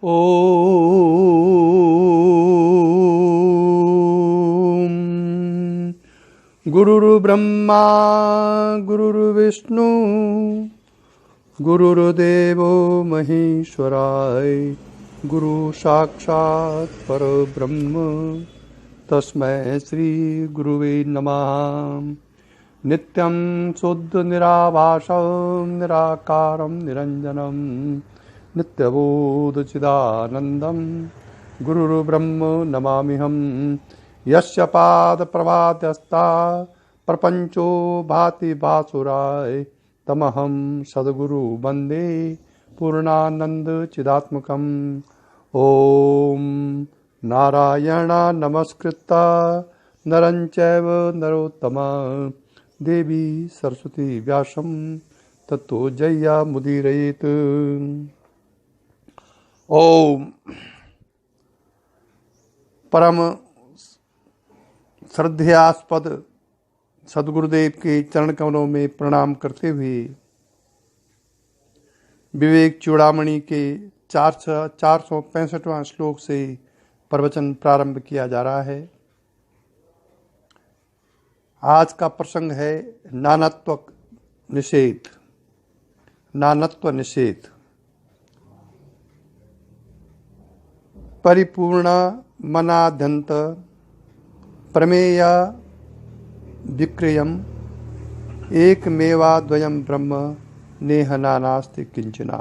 ओम गुरुर्ब्रह्मा गुरुर्विष्णु गुरुर्देवो महेश्वराय गुरु साक्षात् परब्रह्म तस्मै श्री गुरुवे नमः। नित्यं शुद्ध निराभासं निराकारं निरंजनं नित्यबोधचिदानन्दं गुरुर्ब्रह्म नमाम्यहम्। यस्य पादप्रभातस्ता प्रपंचो भाति भासुराय तमहं सद्गुरु वन्दे पूर्णानंद चिदात्मकम्। ओम नारायण नमस्कृत्य नरं चैव नरोत्तमं देवी सरस्वती व्यासं ततो जयमुदीरयेत्। ओम परम श्रद्धेयास्पद सद्गुरुदेव के चरण कमलों में प्रणाम करते हुए विवेक चूड़ामणि के 465वां श्लोक से प्रवचन प्रारंभ किया जा रहा है। आज का प्रसंग है नानत्व निषेध। नानत्व निषेध। परिपूर्ण मनाद्यंत प्रमेय विक्रियम एकमेवाद्वयं ब्रह्म नेह नानास्ति किंचना।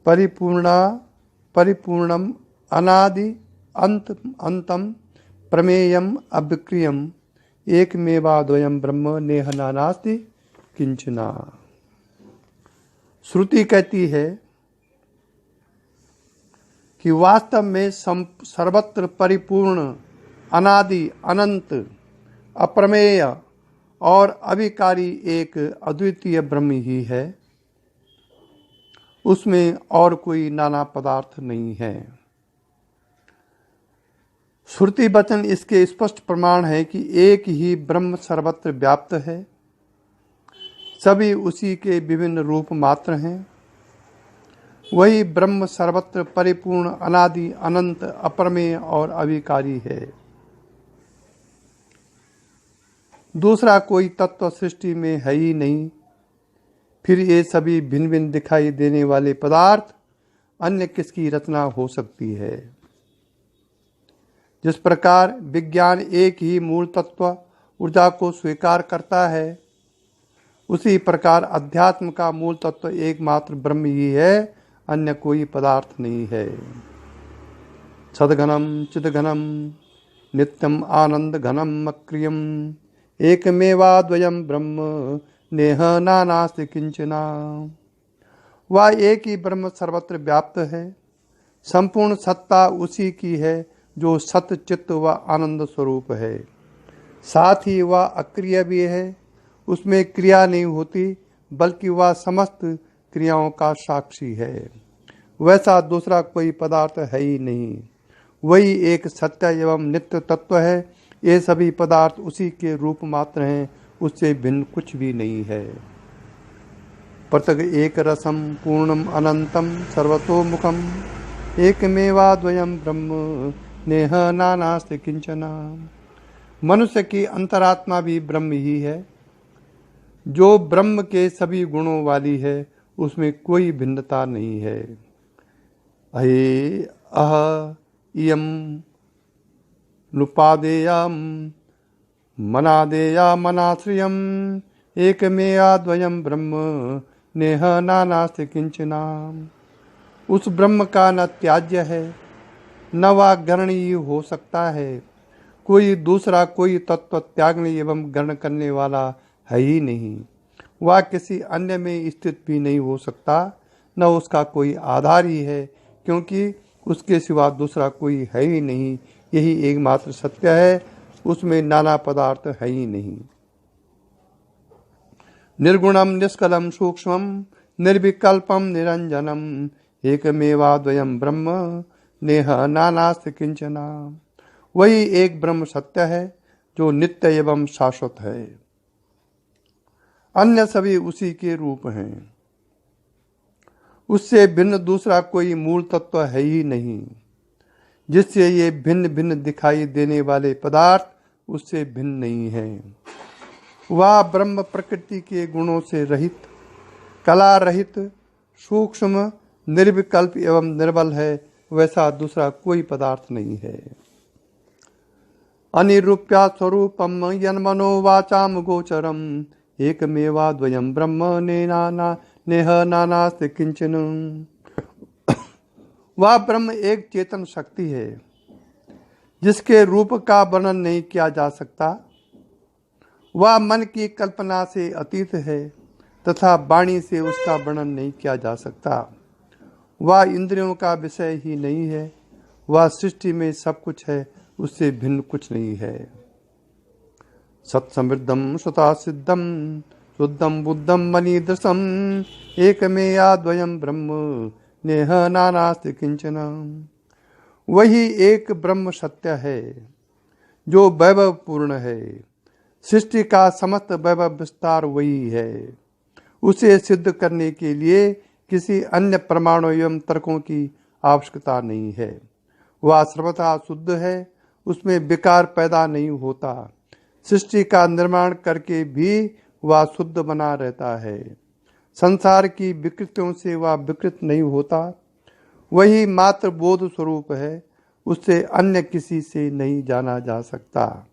परिपूर्णम अनादि अंतम प्रमेयम अविक्रियम एकमेवाद्वयं ब्रह्म नेह नानास्ति किंचना। श्रुति कहती है कि वास्तव में सर्वत्र परिपूर्ण अनादि अनंत अप्रमेय और अविकारी एक अद्वितीय ब्रह्म ही है। उसमें और कोई नाना पदार्थ नहीं है। श्रुति वचन इसके स्पष्ट प्रमाण है कि एक ही ब्रह्म सर्वत्र व्याप्त है। सभी उसी के विभिन्न रूप मात्र हैं। वही ब्रह्म सर्वत्र परिपूर्ण अनादि अनंत अप्रमेय और अविकारी है। दूसरा कोई तत्व सृष्टि में है ही नहीं। फिर ये सभी भिन्न भिन्न दिखाई देने वाले पदार्थ अन्य किसकी रचना हो सकती है। जिस प्रकार विज्ञान एक ही मूल तत्व ऊर्जा को स्वीकार करता है, उसी प्रकार अध्यात्म का मूल तत्व एकमात्र ब्रह्म ही है, अन्य कोई पदार्थ नहीं है। सद्घनम चिद्घनम नित्यम आनंद घनम अक्रियम एकमेवाद्वयं ब्रह्म नेह नानास्ति किंचना। वह एक ही ब्रह्म सर्वत्र व्याप्त है। संपूर्ण सत्ता उसी की है जो सत चित्त व आनंद स्वरूप है। साथ ही वह अक्रिय भी है। उसमें क्रिया नहीं होती, बल्कि वह समस्त क्रियाओं का साक्षी है। वैसा दूसरा कोई पदार्थ है ही नहीं। वही एक सत्य एवं नित्य तत्व है। ये सभी पदार्थ उसी के रूप मात्र हैं, उससे भिन्न कुछ भी नहीं है। पृथग एक रसम पूर्णम अनंतम सर्वतोमुखम एकमेवाद्वयं ब्रह्म नेह नानास्ति किंचना। मनुष्य की अंतरात्मा भी ब्रह्म ही है, जो ब्रह्म के सभी गुणों वाली है। उसमें कोई भिन्नता नहीं है। अहे अह इयम नुपादेयम मनादेया मनाश्रियम एकमेवाद्वयं ब्रह्म नेह नानास्ति किंचना। उस ब्रह्म का न त्याज्य है, न वह गणनीय हो सकता है। कोई दूसरा कोई तत्व त्यागने एवं ग्रहण करने वाला है ही नहीं। वह किसी अन्य में स्थित भी नहीं हो सकता, न उसका कोई आधार ही है, क्योंकि उसके सिवा दूसरा कोई है ही नहीं। यही एकमात्र सत्य है। उसमें नाना पदार्थ है ही नहीं। निर्गुणम निष्कलम सूक्ष्मम निर्विकल्पम निरंजनम एकमेवाद्वयं ब्रह्म नेह नानास्ति किंचना। वही एक ब्रह्म सत्य है जो नित्य एवं शाश्वत है। अन्य सभी उसी के रूप हैं। उससे भिन्न दूसरा कोई मूल तत्व है ही नहीं। जिससे ये भिन्न भिन्न दिखाई देने वाले पदार्थ उससे भिन्न नहीं है। वह ब्रह्म प्रकृति के गुणों से रहित, कला रहित, सूक्ष्म, निर्विकल्प एवं निर्बल है। वैसा दूसरा कोई पदार्थ नहीं है। अनिरूप्या स्वरूपम यन्मनो वाचाम गोचरम एकमेवा द्वयं ब्रह्म नेह नानास्ति किंचन। वह ब्रह्म एक चेतन शक्ति है जिसके रूप का वर्णन नहीं किया जा सकता। वह मन की कल्पना से अतीत है तथा वाणी से उसका वर्णन नहीं किया जा सकता। वह इंद्रियों का विषय ही नहीं है। वह सृष्टि में सब कुछ है, उससे भिन्न कुछ नहीं है। सत्समृद्धम सुता सिद्धम शुद्धम बुद्धम मनीदृशम एकमेया द्वयं ब्रह्म नेह नानास्ति किंचन। वही एक ब्रह्म सत्य है जो वैभव पूर्ण है। सृष्टि का समस्त वैभव विस्तार वही है। उसे सिद्ध करने के लिए किसी अन्य प्रमाणों एवं तर्कों की आवश्यकता नहीं है। वह सर्वथा शुद्ध है, उसमें विकार पैदा नहीं होता। सृष्टि का निर्माण करके भी वह शुद्ध बना रहता है। संसार की विकृतियों से वह विकृत नहीं होता। वही मात्र बोध स्वरूप है, उससे अन्य किसी से नहीं जाना जा सकता।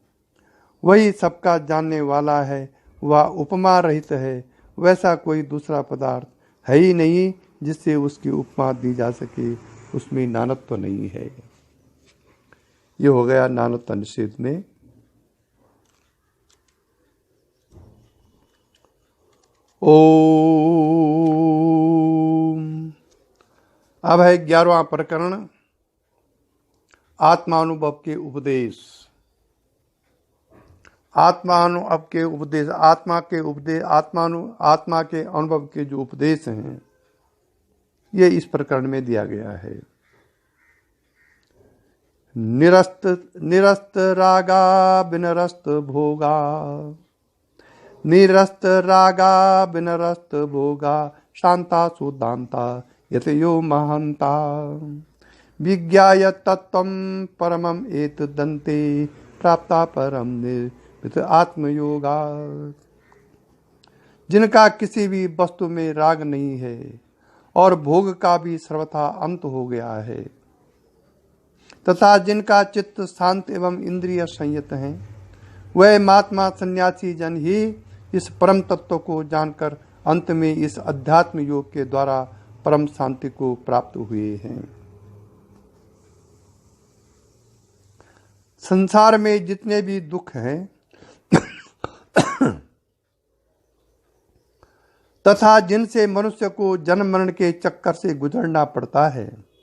वही सबका जानने वाला है, वह उपमा रहित है। वैसा कोई दूसरा पदार्थ है ही नहीं जिससे उसकी उपमा दी जा सके। उसमें नानत्व नहीं है। ये हो गया नानत्व निषेध में। ओम। अब है 11वां प्रकरण, आत्मानुभव के उपदेश। आत्मा के उपदेश, आत्मा के अनुभव के जो उपदेश हैं, ये इस प्रकरण में दिया गया है। निरस्त रागा बिनरस्त भोगा, निरस्त रागा बिनरस्त भोगा, शांता सुदांता यतयो महंता, विज्ञाय तत्वं परमं एतदन्ते प्राप्ता परम निर्मित आत्मयोगा। जिनका किसी भी वस्तु में राग नहीं है और भोग का भी सर्वथा अंत हो गया है, तथा जिनका चित्त शांत एवं इंद्रिय संयत हैं, वह महात्मा सन्यासी जन ही इस परम तत्व को जानकर अंत में इस अध्यात्म योग के द्वारा परम शांति को प्राप्त हुए हैं। संसार में जितने भी दुख हैं तथा जिनसे मनुष्य को जन्म मरण के चक्कर से गुजरना पड़ता है,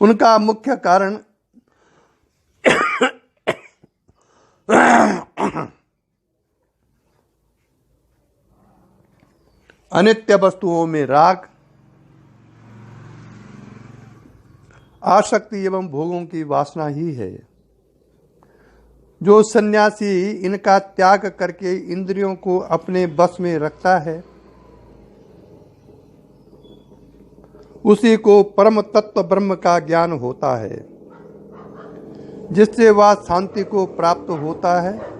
उनका मुख्य कारण अनित्य वस्तुओं में राग, आसक्ति एवं भोगों की वासना ही है। जो सन्यासी इनका त्याग करके इंद्रियों को अपने बस में रखता है, उसी को परम तत्व ब्रह्म का ज्ञान होता है, जिससे वह शांति को प्राप्त होता है।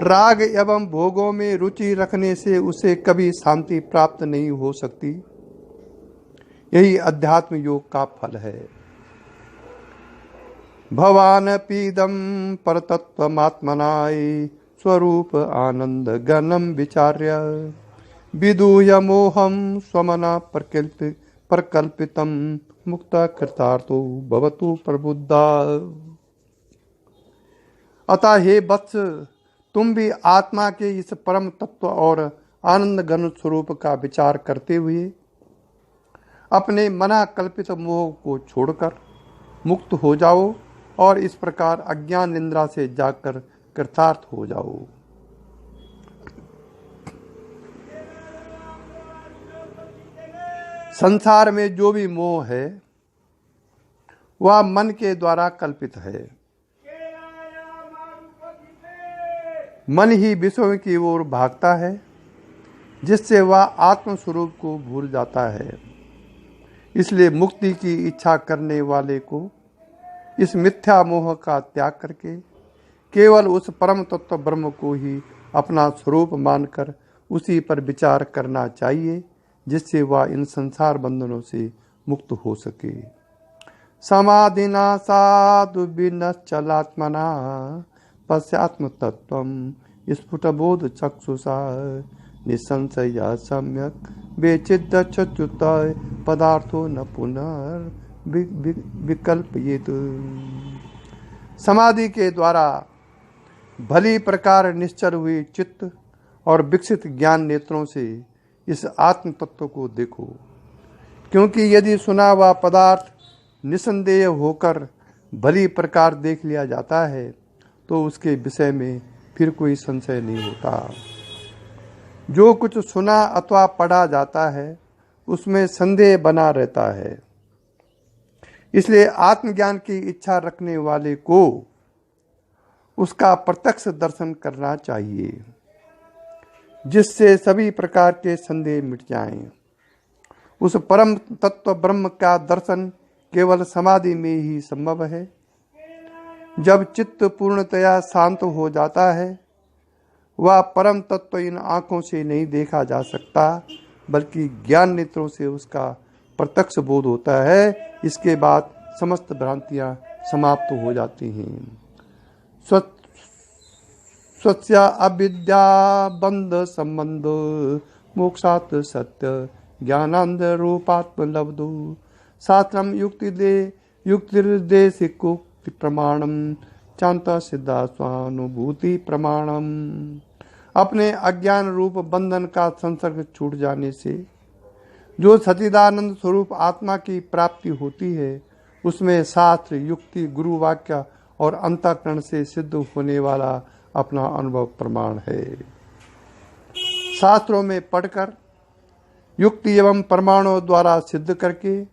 राग एवं भोगों में रुचि रखने से उसे कभी शांति प्राप्त नहीं हो सकती। यही अध्यात्म योग का फल है। भवान पीदम परतत्वमात्मनाय स्वरूप आनंद गणम विचार्य विदूय मोहम स्वमना प्रकल्पितम मुक्त कृतार्थो भवतु प्रबुद्धा। अतः हे वत्स, तुम भी आत्मा के इस परम तत्व और आनंद घन स्वरूप का विचार करते हुए अपने मना कल्पित मोह को छोड़कर मुक्त हो जाओ और इस प्रकार अज्ञान निद्रा से जागकर कृतार्थ हो जाओ। संसार में जो भी मोह है वह मन के द्वारा कल्पित है। मन ही विषयों की ओर भागता है, जिससे वह आत्मस्वरूप को भूल जाता है। इसलिए मुक्ति की इच्छा करने वाले को इस मिथ्या मोह का त्याग करके केवल उस परम तत्व ब्रह्म को ही अपना स्वरूप मानकर उसी पर विचार करना चाहिए, जिससे वह इन संसार बंधनों से मुक्त हो सके। समाधिना साधु विनश्चलात्मना पश्चात्म तत्व स्फुटबोध चक्षुषा निसंशया सम्यक बेचिद्यच्युत पदार्थो न पुनर्विकल्पयेत। समाधि के द्वारा भली प्रकार निश्चल हुई चित्त और विकसित ज्ञान नेत्रों से इस आत्म तत्व को देखो, क्योंकि यदि सुना हुआ पदार्थ निसंदेह होकर भली प्रकार देख लिया जाता है तो उसके विषय में फिर कोई संशय नहीं होता। जो कुछ सुना अथवा पढ़ा जाता है उसमें संदेह बना रहता है। इसलिए आत्मज्ञान की इच्छा रखने वाले को उसका प्रत्यक्ष दर्शन करना चाहिए, जिससे सभी प्रकार के संदेह मिट जाएं। उस परम तत्व ब्रह्म का दर्शन केवल समाधि में ही संभव है। जब चित्त पूर्णतया शांत हो जाता है, वह परम तत्व इन आंखों से नहीं देखा जा सकता, बल्कि ज्ञान नेत्रों से उसका प्रत्यक्ष बोध होता है। इसके बाद समस्त भ्रांतियां समाप्त हो जाती हैं। स्वस्या अविद्या बंध संबंध मोक्षात् सत्य ज्ञानांद रूपात्म लब्धो शास्त्रम युक्तिर्देशिको प्रमाणम चांता सिद्धा स्वानुभूति प्रमाणम। अपने अज्ञान रूप बंधन का संसर्ग छूट जाने से जो सच्चिदानंद स्वरूप आत्मा की प्राप्ति होती है, उसमें शास्त्र, युक्ति, गुरु वाक्य और अंतःकरण से सिद्ध होने वाला अपना अनुभव प्रमाण है। शास्त्रों में पढ़कर, युक्ति एवं प्रमाणों द्वारा सिद्ध करके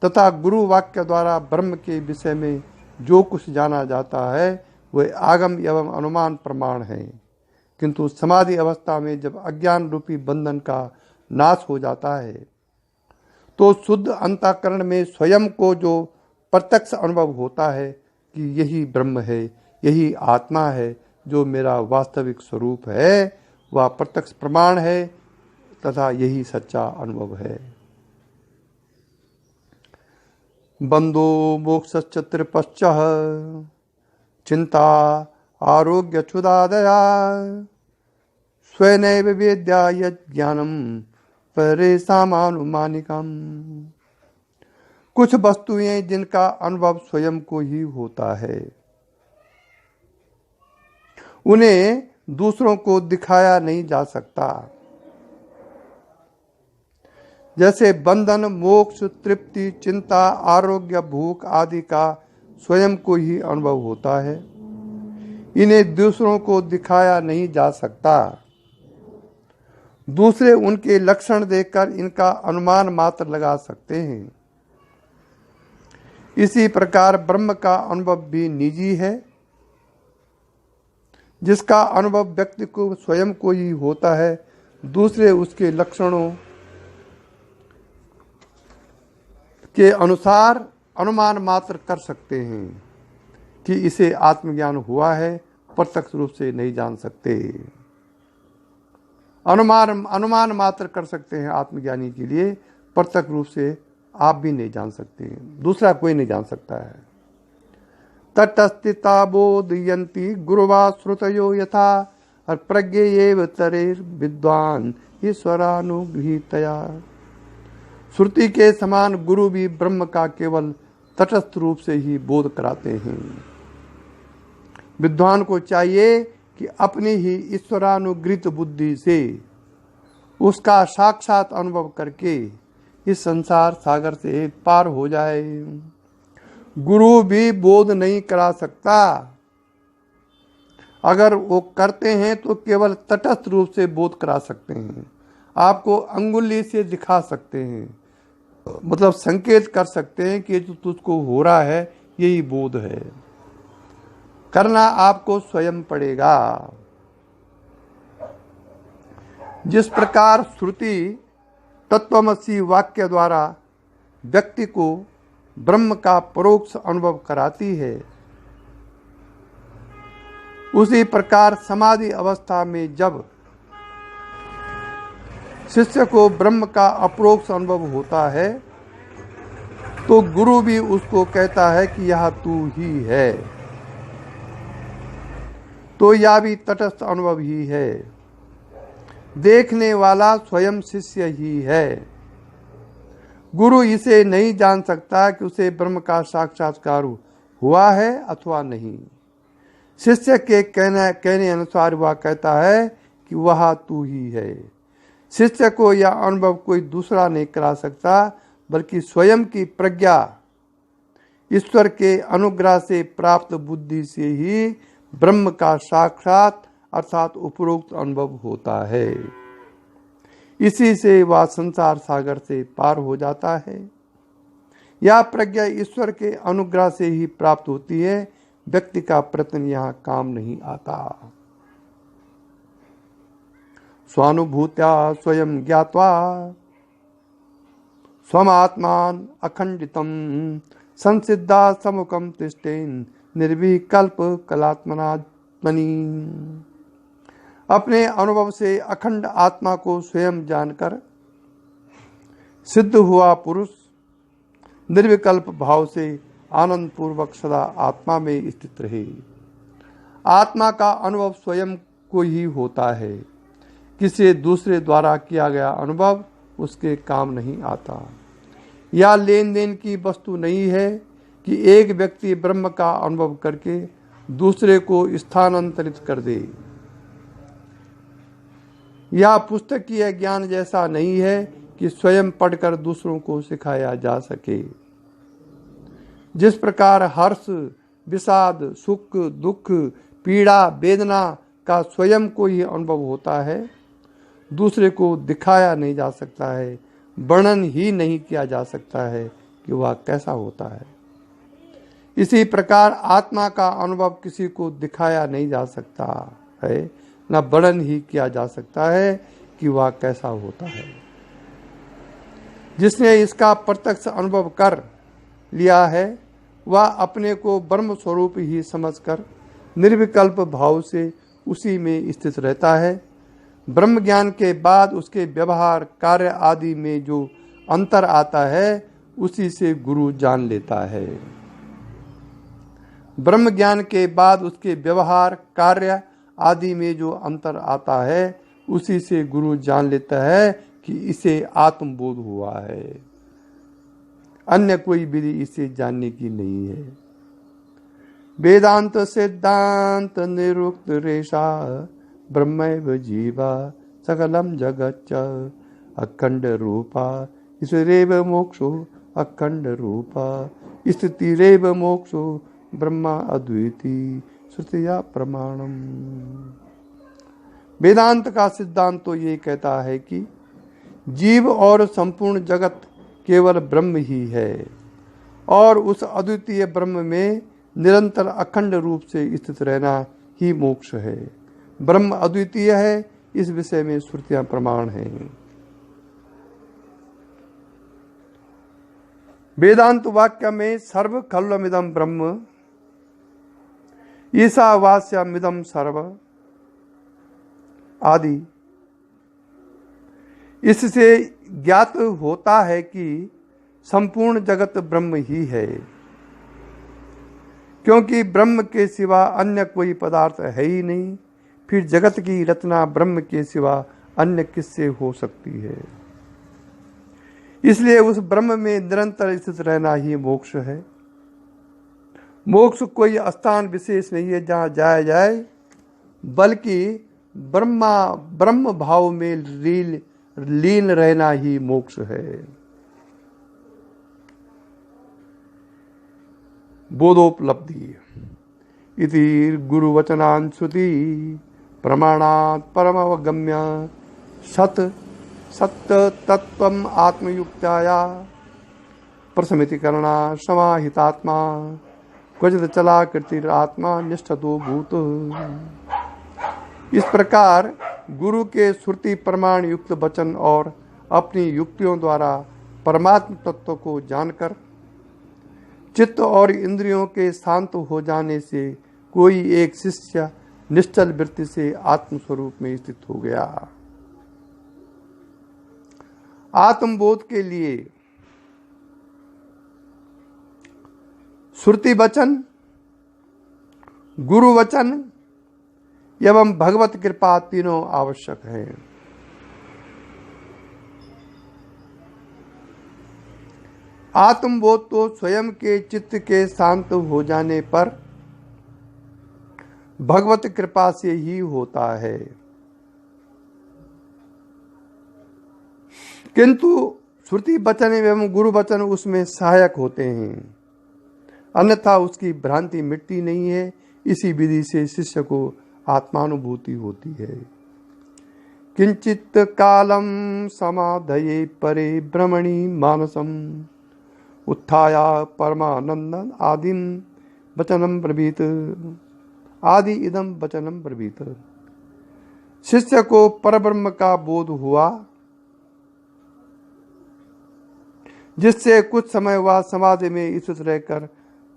तथा गुरु वाक्य द्वारा ब्रह्म के विषय में जो कुछ जाना जाता है वह आगम एवं अनुमान प्रमाण है। किंतु समाधि अवस्था में जब अज्ञान रूपी बंधन का नाश हो जाता है तो शुद्ध अंतःकरण में स्वयं को जो प्रत्यक्ष अनुभव होता है कि यही ब्रह्म है, यही आत्मा है, जो मेरा वास्तविक स्वरूप है, वह प्रत्यक्ष प्रमाण है तथा यही सच्चा अनुभव है। बंधो मोक्षश्च त्रिपश्चः चिंता आरोग्य क्षुदादया स्वयनैव वेद्या यज्ञानम परेशामानुमानिकम। कुछ वस्तुएं जिनका अनुभव स्वयं को ही होता है, उन्हें दूसरों को दिखाया नहीं जा सकता। जैसे बंधन, मोक्ष, तृप्ति, चिंता, आरोग्य, भूख आदि का स्वयं को ही अनुभव होता है, इन्हें दूसरों को दिखाया नहीं जा सकता। दूसरे उनके लक्षण देखकर इनका अनुमान मात्र लगा सकते हैं। इसी प्रकार ब्रह्म का अनुभव भी निजी है, जिसका अनुभव व्यक्ति को स्वयं को ही होता है। दूसरे उसके लक्षणों के अनुसार अनुमान मात्र कर सकते हैं कि इसे आत्मज्ञान हुआ है, प्रत्यक्ष रूप से नहीं जान सकते। अनुमान मात्र कर सकते हैं आत्मज्ञानी के लिए, प्रत्यक्ष रूप से आप भी नहीं जान सकते, दूसरा कोई नहीं जान सकता है। तटस्थिता बोधयन्ति गुरुवा श्रुतयो यथा प्रज्ञेयेव तरेर विद्वान ईश्वरानुगृहीतया। श्रुति के समान गुरु भी ब्रह्म का केवल तटस्थ रूप से ही बोध कराते हैं। विद्वान को चाहिए कि अपनी ही ईश्वरानुगृहीत बुद्धि से उसका साक्षात अनुभव करके इस संसार सागर से पार हो जाए। गुरु भी बोध नहीं करा सकता। अगर वो करते हैं तो केवल तटस्थ रूप से बोध करा सकते हैं, आपको अंगुली से दिखा सकते हैं, मतलब संकेत कर सकते हैं कि जो तुझको हो रहा है यही बोध है। करना आपको स्वयं पड़ेगा। जिस प्रकार श्रुति तत्वमसि वाक्य द्वारा व्यक्ति को ब्रह्म का परोक्ष अनुभव कराती है, उसी प्रकार समाधि अवस्था में जब शिष्य को ब्रह्म का अपरोक्ष अनुभव होता है तो गुरु भी उसको कहता है कि यह तू ही है, तो यह भी तटस्थ अनुभव ही है। देखने वाला स्वयं शिष्य ही है। गुरु इसे नहीं जान सकता कि उसे ब्रह्म का साक्षात्कार हुआ है अथवा नहीं। शिष्य के कहने अनुसार वह कहता है कि वह तू ही है। शिष्य को यह अनुभव कोई दूसरा नहीं करा सकता, बल्कि स्वयं की प्रज्ञा ईश्वर के अनुग्रह से प्राप्त बुद्धि से ही ब्रह्म का साक्षात अर्थात उपरोक्त अनुभव होता है। इसी से वह संसार सागर से पार हो जाता है। यह प्रज्ञा ईश्वर के अनुग्रह से ही प्राप्त होती है, व्यक्ति का प्रयत्न यहाँ काम नहीं आता। स्वानुभूत्या स्वयं ज्ञात्वा स्वमात्मान अखंडितम संसिद्धा समुखम तिष्ठेन निर्विकल्प कलात्मनात्मनि। अपने अनुभव से अखंड आत्मा को स्वयं जानकर सिद्ध हुआ पुरुष निर्विकल्प भाव से आनंद पूर्वक सदा आत्मा में स्थित रहे। आत्मा का अनुभव स्वयं को ही होता है। किसी दूसरे द्वारा किया गया अनुभव उसके काम नहीं आता। यह लेन देन की वस्तु नहीं है कि एक व्यक्ति ब्रह्म का अनुभव करके दूसरे को स्थानांतरित कर दे। यह पुस्तकीय ज्ञान जैसा नहीं है कि स्वयं पढ़कर दूसरों को सिखाया जा सके। जिस प्रकार हर्ष, विषाद, सुख, दुख, पीड़ा, वेदना का स्वयं को ही अनुभव होता है, दूसरे को दिखाया नहीं जा सकता है, वर्णन ही नहीं किया जा सकता है कि वह कैसा होता है। इसी प्रकार आत्मा का अनुभव किसी को दिखाया नहीं जा सकता है, न वर्णन ही किया जा सकता है कि वह कैसा होता है। जिसने इसका प्रत्यक्ष अनुभव कर लिया है वह अपने को ब्रह्म स्वरूप ही समझकर निर्विकल्प भाव से उसी में स्थित रहता है। ब्रह्म ज्ञान के बाद उसके व्यवहार, कार्य आदि में जो अंतर आता है उसी से गुरु जान लेता है। ब्रह्म ज्ञान के बाद उसके व्यवहार, कार्य आदि में जो अंतर आता है उसी से गुरु जान लेता है कि इसे आत्मबोध हुआ है। अन्य कोई विधि इसे जानने की नहीं है। वेदांत सिद्धांत निरुक्त रेशा ब्रह्मैव जीवा सकलम जगच्च अखंड रूपा ईश्वरेव मोक्षो अखंड रूपा स्थितिरेव मोक्षो ब्रह्मा अद्विती श्रुतिया प्रमाणम। वेदांत का सिद्धांत तो ये कहता है कि जीव और संपूर्ण जगत केवल ब्रह्म ही है और उस अद्वितीय ब्रह्म में निरंतर अखंड रूप से स्थित रहना ही मोक्ष है। ब्रह्म अद्वितीय है, इस विषय में श्रुतियां प्रमाण हैं। वेदांत वाक्य में सर्व खल्वमिदं ब्रह्म ईशावास्यमिदं सर्व आदि, इससे ज्ञात होता है कि संपूर्ण जगत ब्रह्म ही है, क्योंकि ब्रह्म के सिवा अन्य कोई पदार्थ है ही नहीं। फिर जगत की रचना ब्रह्म के सिवा अन्य किससे हो सकती है। इसलिए उस ब्रह्म में निरंतर स्थित रहना ही मोक्ष है। मोक्ष कोई स्थान विशेष नहीं है जहाँ जाया जाए, बल्कि ब्रह्म भाव में लीन रहना ही मोक्ष है। बोधोपलब्धि इति गुरुवचनांश्रुति प्रमाणात् परमवगम्य सत्य तत्वम् आत्मयुक्ताया प्रसमिति करना समाहितात्मा क्वचित चला कृतिरात्मा निष्ठतो भूत। इस प्रकार गुरु के श्रुति प्रमाण युक्त वचन और अपनी युक्तियों द्वारा परमात्म तत्व को जानकर चित्त और इंद्रियों के शांत हो जाने से कोई एक शिष्य निश्चल वृत्ति से आत्मस्वरूप में स्थित हो गया। आत्मबोध के लिए श्रुति वचन, गुरु वचन एवं भगवत कृपा तीनों आवश्यक हैं। आत्मबोध तो स्वयं के चित्त के शांत हो जाने पर भगवत कृपा से ही होता है, किंतु श्रुति वचन एवं गुरु वचन उसमें सहायक होते हैं, अन्यथा उसकी भ्रांति मिटती नहीं है। इसी विधि से शिष्य को आत्मानुभूति होती है। किंचित कालम समाधये परे ब्रह्मणि मानसम उत्थाया परमानंद आदिम वचनम ब्रवीत। आदि इदम वचनम ब्रवीत। शिष्य को परब्रह्म का बोध हुआ, जिससे कुछ समय वह समाधि में स्थित रहकर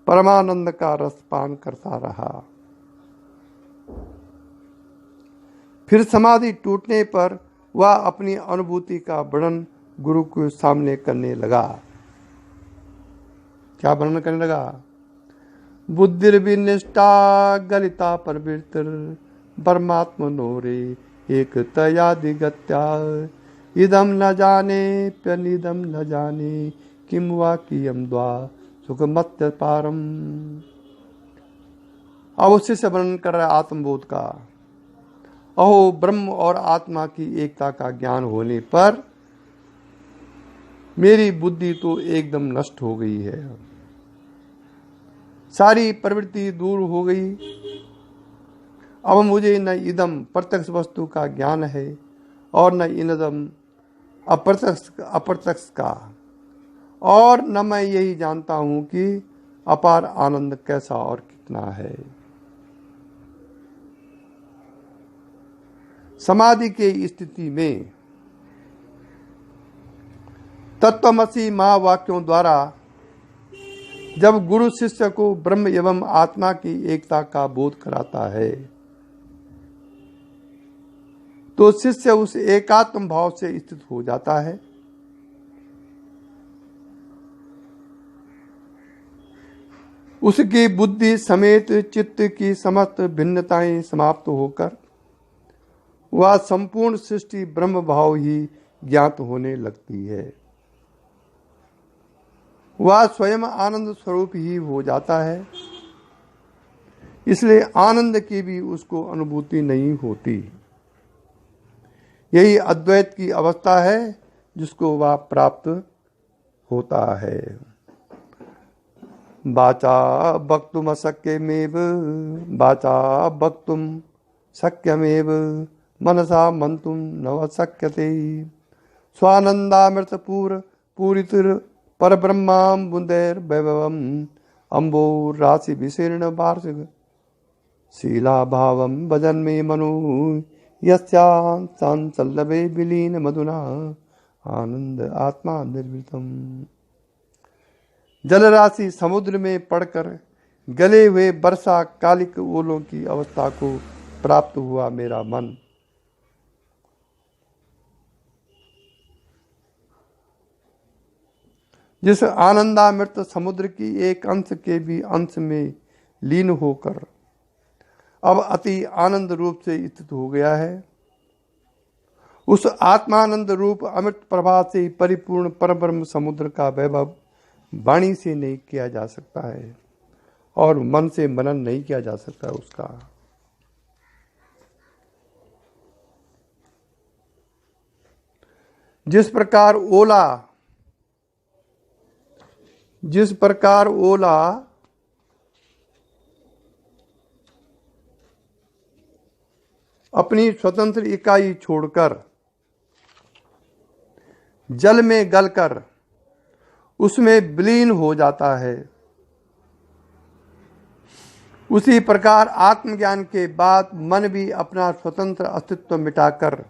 परमानंद का रस पान करता रहा। फिर समाधि टूटने पर वह अपनी अनुभूति का वर्णन गुरु के सामने करने लगा। क्या वर्णन करने लगा? बुद्धिर्विनिष्ठा गलिता प्रवृत्तिर परमात्मनोरे एक तयादिगत्या इदम न जाने प्यनिदम न जाने किम वा कियम द्वा सुखमत्य पारम। अब उससे से वर्णन कर रहा है आत्मबोध का। अहो, ब्रह्म और आत्मा की एकता का ज्ञान होने पर मेरी बुद्धि तो एकदम नष्ट हो गई है, सारी प्रवृत्ति दूर हो गई। अब मुझे न इदम प्रत्यक्ष वस्तु का ज्ञान है और न इनदम अप्रत्यक्ष का, और न मैं यही जानता हूं कि अपार आनंद कैसा और कितना है। समाधि के स्थिति में तत्वमसि महावाक्यों द्वारा जब गुरु शिष्य को ब्रह्म एवं आत्मा की एकता का बोध कराता है, तो शिष्य उस एकात्म भाव से स्थित हो जाता है। उसकी बुद्धि समेत चित्त की समस्त भिन्नताएं समाप्त होकर वह संपूर्ण सृष्टि ब्रह्म भाव ही ज्ञात होने लगती है। वह स्वयं आनंद स्वरूप ही हो जाता है, इसलिए आनंद की भी उसको अनुभूति नहीं होती। यही अद्वैत की अवस्था है जिसको वह प्राप्त होता है। वाचा वक्तुम अशक्यमेव वाचा वक्तुम शक्यमेव मनसा मंतुम न शक्यते स्वानंदामृत पूरितिर परब्रह्मां बुंदेर वैभवम अम्बो राशि विशीर्ण वार्षिक शीला भावम भजन में मनु यस्यां विलीन मधुना आनंद आत्मा निर्वृतम। जलराशि समुद्र में पड़कर गले हुए वर्षा कालिक ओलों की अवस्था को प्राप्त हुआ मेरा मन जिस आनंदामृत समुद्र की एक अंश के भी अंश में लीन होकर अब अति आनंद रूप से स्थित हो गया है, उस आत्मानंद रूप अमृत प्रभा से परिपूर्ण परब्रह्म समुद्र का वैभव वाणी से नहीं किया जा सकता है और मन से मनन नहीं किया जा सकता उसका। जिस प्रकार ओला अपनी स्वतंत्र इकाई छोड़कर जल में गलकर उसमें विलीन हो जाता है, उसी प्रकार आत्मज्ञान के बाद मन भी अपना स्वतंत्र अस्तित्व मिटाकर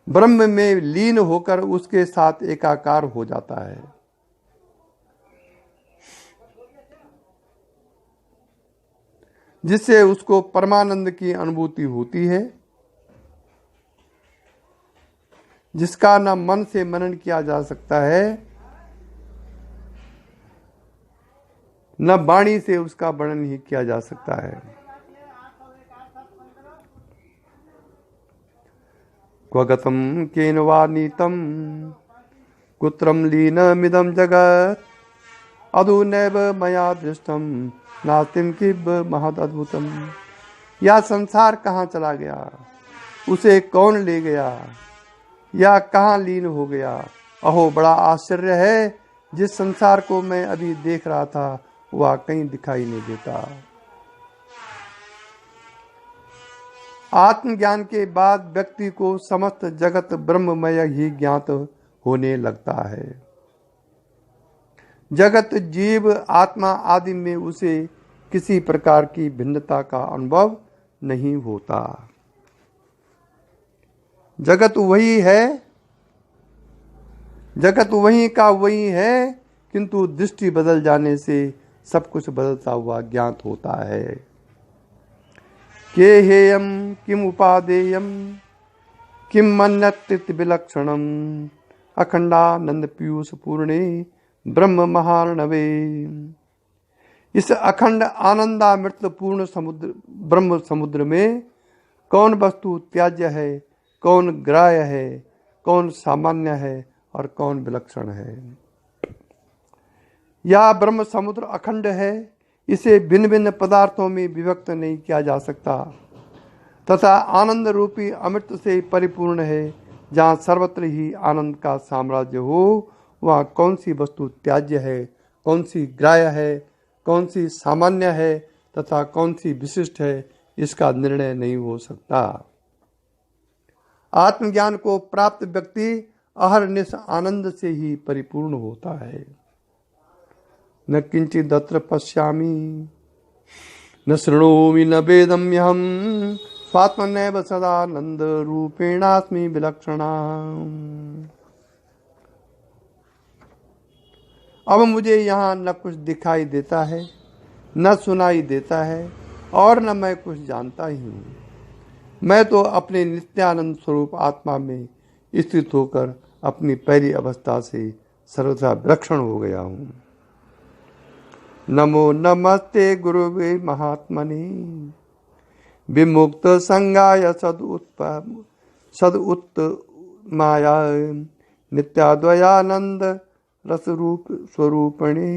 ब्रह्म में लीन होकर उसके साथ एकाकार हो जाता है। जिससे उसको परमानंद की अनुभूति होती है, जिसका न मन से मनन किया जा सकता है, न वाणी से उसका वर्णन ही किया जा सकता है। क्वगतम केन वा नीतम कुत्रम लीनमिदं जगत् अधुनैव मया दृष्टम नास्तिं किब महद अद्भुतम। या संसार कहाँ चला गया, उसे कौन ले गया, या कहाँ लीन हो गया। अहो बड़ा आश्चर्य है, जिस संसार को मैं अभी देख रहा था वह कहीं दिखाई नहीं देता। आत्मज्ञान के बाद व्यक्ति को समस्त जगत ब्रह्ममय ही ज्ञात होने लगता है। जगत, जीव, आत्मा आदि में उसे किसी प्रकार की भिन्नता का अनुभव नहीं होता। जगत वही है, जगत वही का वही है, किंतु दृष्टि बदल जाने से सब कुछ बदलता हुआ ज्ञात होता है। के हेयम किम उपादेयम किम मन्यत्ति विलक्षणम अखंडानंद पीयूष पूर्णे ब्रह्म महार्णवे। इस अखंड आनंदामृत पूर्ण समुद्र ब्रह्म समुद्र में कौन वस्तु त्याज्य है, कौन ग्राह्य है, कौन सामान्य है और कौन विलक्षण है। यह ब्रह्म समुद्र अखंड है, इसे भिन्न भिन्न पदार्थों में विभक्त नहीं किया जा सकता तथा आनंद रूपी अमृत से परिपूर्ण है। जहाँ सर्वत्र ही आनंद का साम्राज्य हो, वहाँ कौन सी वस्तु त्याज्य है, कौन सी ग्राह्य है, कौन सी सामान्य है तथा कौन सी विशिष्ट है, इसका निर्णय नहीं हो सकता। आत्मज्ञान को प्राप्त व्यक्ति अहर्निश आनंद से ही परिपूर्ण होता है। न किंचिदत्र पश्यामि न शृणोमि न वेदम्यहं स्वात्मनैव सदानंद रूपेणास्मि विलक्षणा। अब मुझे यहाँ न कुछ दिखाई देता है, न सुनाई देता है और न मैं कुछ जानता ही हूँ। मैं तो अपने नित्यानंद स्वरूप आत्मा में स्थित होकर अपनी पहली अवस्था से सर्वथा विलक्षण हो गया हूँ। नमो नमस्ते गुरुवे महात्मने विमुक्त संगाय सदुत्तमाया नित्याद्वयानंद रसरूप स्वरूपणे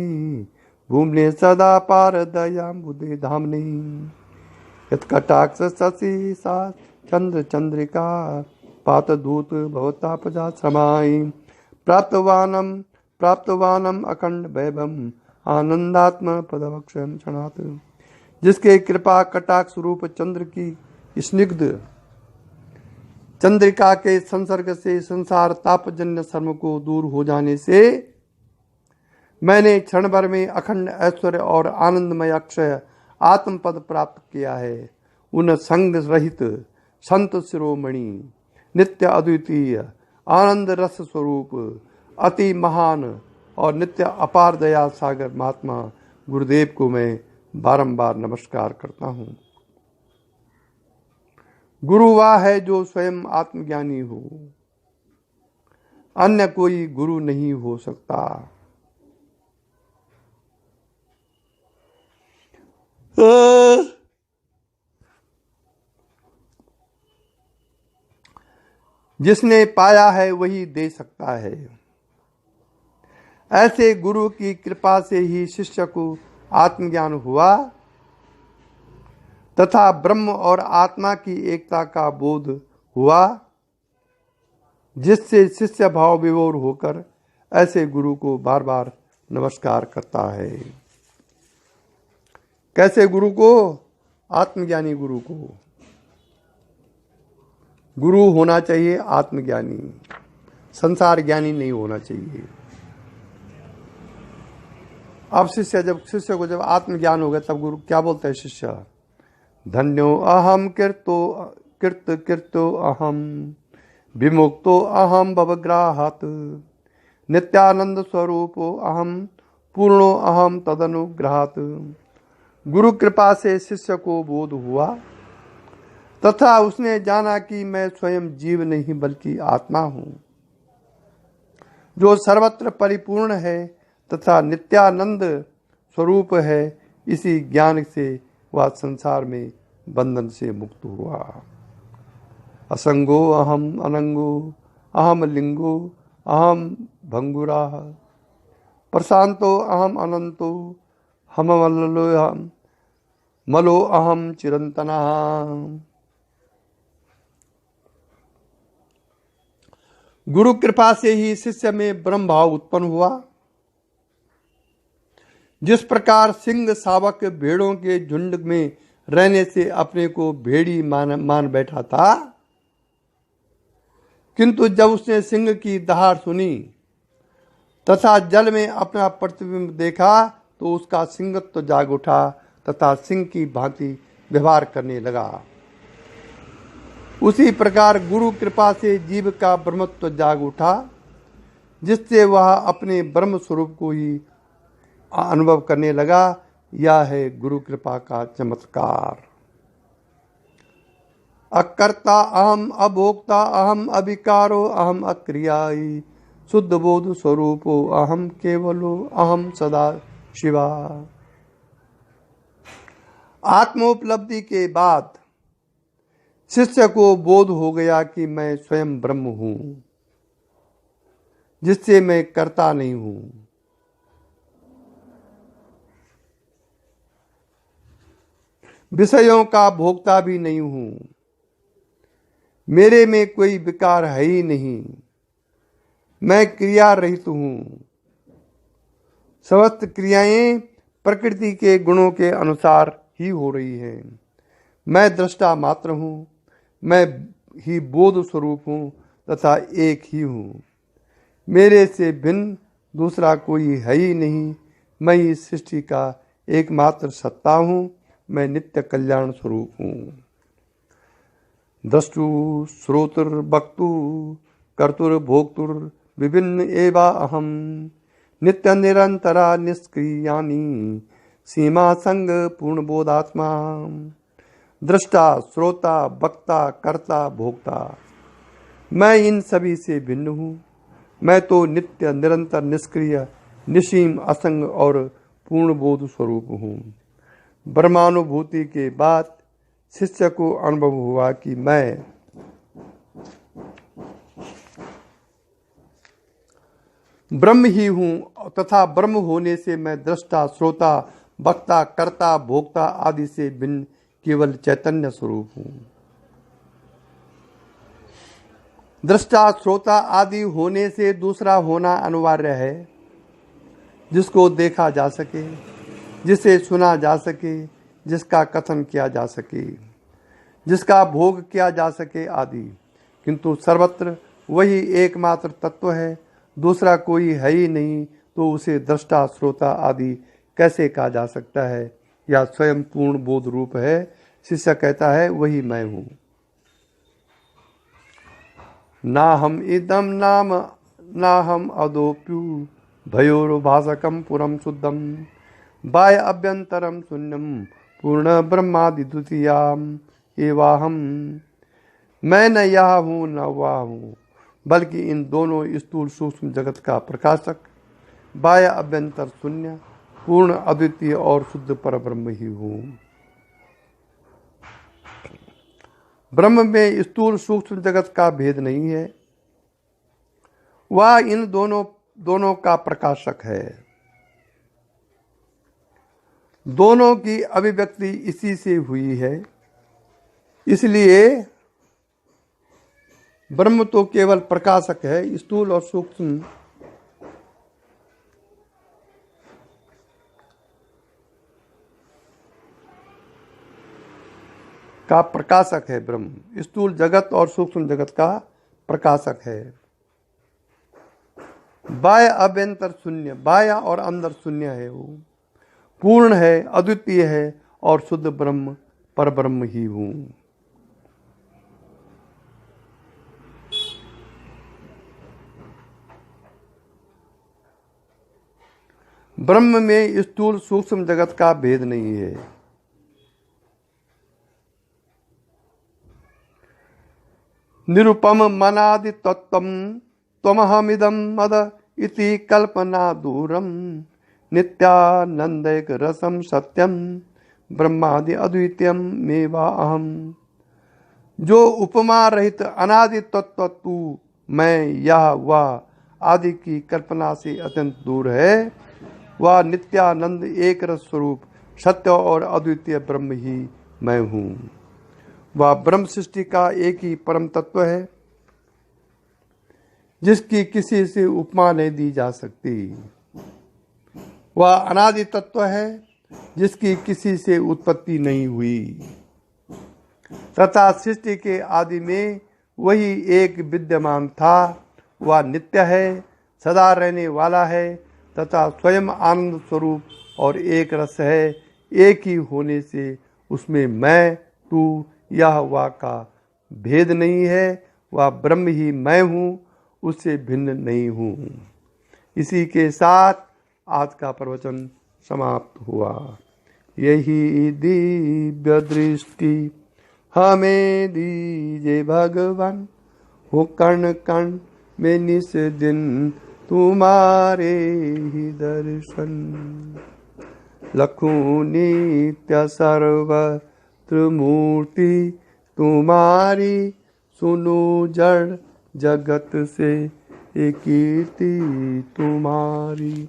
भूमने सदा पारदयाम्बुदे धामने यत्कटाक्ष शशि सा चंद्र चंद्रिका पातधूत भवतापजा श्रमाई प्राप्तवानम अखंड वैभवम आनंदात्म पदवक्षम क्षणात्। जिसके कृपा कटाक्ष रूप चंद्र की स्निग्ध चंद्रिका के संसर्ग से संसार तापजन्य श्रम को दूर हो जाने से मैंने क्षण भर में अखंड ऐश्वर्य और आनंदमय अक्षय आत्म पद प्राप्त किया है। उन संग रहित संत शिरोमणि नित्य अद्वितीय आनंद रस स्वरूप अति महान और नित्य अपार दया सागर महात्मा गुरुदेव को मैं बारंबार नमस्कार करता हूँ। गुरु वह है जो स्वयं आत्मज्ञानी हो, अन्य कोई गुरु नहीं हो सकता। जिसने पाया है वही दे सकता है। ऐसे गुरु की कृपा से ही शिष्य को आत्मज्ञान हुआ तथा ब्रह्म और आत्मा की एकता का बोध हुआ, जिससे शिष्य भाव विभोर होकर ऐसे गुरु को बार बार नमस्कार करता है। कैसे गुरु को? आत्मज्ञानी गुरु को। गुरु होना चाहिए आत्मज्ञानी, संसार ज्ञानी नहीं होना चाहिए। अब शिष्य को जब आत्मज्ञान हो गया तब गुरु क्या बोलता है शिष्य, धन्यो अहम कीर्तो अहम विमुक्तो अहम भवग्राहात नित्यानंद स्वरूपो अहम पूर्णो अहम तदनुग्रहात। गुरु कृपा से शिष्य को बोध हुआ तथा उसने जाना कि मैं स्वयं जीव नहीं बल्कि आत्मा हूँ जो सर्वत्र परिपूर्ण है तथा नित्यानंद स्वरूप है। इसी ज्ञान से वह संसार में बंधन से मुक्त हुआ। असंगो अहम अनंगो अहम लिंगो अहम भंगुरा प्रशांतो अहम अनंतो हम मलो अहम चिरंतना। गुरु कृपा से ही शिष्य में ब्रह्म भाव उत्पन्न हुआ। जिस प्रकार सिंह शावक भेड़ों के झुंड में रहने से अपने को भेड़ी मान बैठा था, किंतु जब उसने सिंह की दहाड़ सुनी तथा जल में अपना प्रतिबिंब देखा तो उसका सिंहत्व जाग उठा तथा सिंह की भांति व्यवहार करने लगा। उसी प्रकार गुरु कृपा से जीव का ब्रह्मत्व जाग उठा, जिससे वह अपने ब्रह्म स्वरूप को ही अनुभव करने लगा। यह है गुरु कृपा का चमत्कार। अकर्ता अहम अभोक्ता अहम अविकारो अहम अक्रियाई शुद्ध बोध स्वरूपो अहम केवलो अहम सदा शिवा। आत्मोपलब्धि के बाद शिष्य को बोध हो गया कि मैं स्वयं ब्रह्म हूं, जिससे मैं कर्ता नहीं हूं। विषयों का भोक्ता भी नहीं हूं। मेरे में कोई विकार है ही नहीं। मैं क्रिया रहित हूं। समस्त क्रियाएं प्रकृति के गुणों के अनुसार ही हो रही हैं। मैं दृष्टा मात्र हूं। मैं ही बोध स्वरूप हूं तथा एक ही हूं। मेरे से भिन्न दूसरा कोई है ही नहीं। मैं इस सृष्टि का एकमात्र सत्ता हूं। मैं नित्य कल्याण स्वरूप हूं। द्रष्टु श्रोतुर वक्तु कर्तुर भोक्तुर विभिन्न एवा अहम नित्य निरंतरा निष्क्रियानि सीमा संग पूर्ण बोधात्मा। दृष्टा श्रोता वक्ता कर्ता भोक्ता, मैं इन सभी से भिन्न हूँ। मैं तो नित्य निरंतर निष्क्रिय निसीम असंग और पूर्ण बोध स्वरूप हूँ। ब्रह्मानुभूति के बाद शिष्य को अनुभव हुआ कि मैं ब्रह्म ही हूँ तथा ब्रह्म होने से मैं दृष्टा श्रोता वक्ता कर्ता भोक्ता आदि से भिन्न केवल चैतन्य स्वरूप हूँ। दृष्टा श्रोता आदि होने से दूसरा होना अनिवार्य है, जिसको देखा जा सके, जिसे सुना जा सके, जिसका कथन किया जा सके, जिसका भोग किया जा सके आदि। किंतु सर्वत्र वही एकमात्र तत्व है, दूसरा कोई है ही नहीं, तो उसे दृष्टा श्रोता आदि कैसे कहा जा सकता है? या स्वयं पूर्ण बोध रूप है। शिष्य कहता है वही मैं हूँ। ना हम इदम नाम ना हम अदोप्यु भयोर्भासकम पुरम शुद्धम बाह्य अभ्यंतरम शून्यम पूर्ण ब्रह्मादि द्वितीयाम एवाहम। मैं न यह हूँ न वह हूँ, बल्कि इन दोनों स्थूल सूक्ष्म जगत का प्रकाशक, बाह्य अभ्यंतर शून्य, पूर्ण अद्वितीय और शुद्ध पर ब्रह्म ही हूँ। ब्रह्म में स्थूल सूक्ष्म जगत का भेद नहीं है। वह इन दोनों का प्रकाशक है। दोनों की अभिव्यक्ति इसी से हुई है। इसलिए ब्रह्म तो केवल प्रकाशक है, स्थूल और सूक्ष्म का प्रकाशक है। ब्रह्म स्थूल जगत और सूक्ष्म जगत का प्रकाशक है। बाह्य अभ्यंतर शून्य, बाह्य और अंदर शून्य है। वो पूर्ण है, अद्वितीय है और शुद्ध ब्रह्म पर ब्रह्म ही हूँ। ब्रह्म में स्थूल सूक्ष्म जगत का भेद नहीं है। निरुपम मनादि तत्वम त्वमहमिदं मद इति कल्पना दूरम नित्यानंदैक रसम सत्यम ब्रह्मादि अद्वितीयम मेवा अहम। जो उपमा रहित अनादि तत्व तू मैं यह वह आदि की कल्पना से अत्यंत दूर है, वह नित्यानंद एक रस स्वरूप सत्य और अद्वितीय ब्रह्म ही मैं हूँ। वह ब्रह्म सृष्टि का एक ही परम तत्व है जिसकी किसी से उपमा नहीं दी जा सकती। वह अनादि तत्व है जिसकी किसी से उत्पत्ति नहीं हुई तथा सृष्टि के आदि में वही एक विद्यमान था। वह नित्य है, सदा रहने वाला है तथा स्वयं आनंद स्वरूप और एक रस है। एक ही होने से उसमें मैं, तू, यह वह का भेद नहीं है। वह ब्रह्म ही मैं हूँ, उससे भिन्न नहीं हूँ। इसी के साथ आज का प्रवचन समाप्त हुआ। यही दिव्य दृष्टि हमें दीजिए भगवान, हो कण कण में निस दिन तुम्हारे ही दर्शन। लखूं नित्य सर्वत्र मूर्ति तुम्हारी, सुनो जड़ जगत से एक कीर्ति तुम्हारी।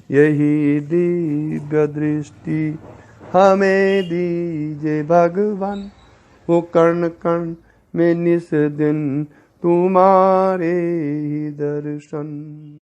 यही दिव्य दृष्टि हमें दीजिए भगवान, वो कण कण में निस दिन तुम्हारे ही दर्शन।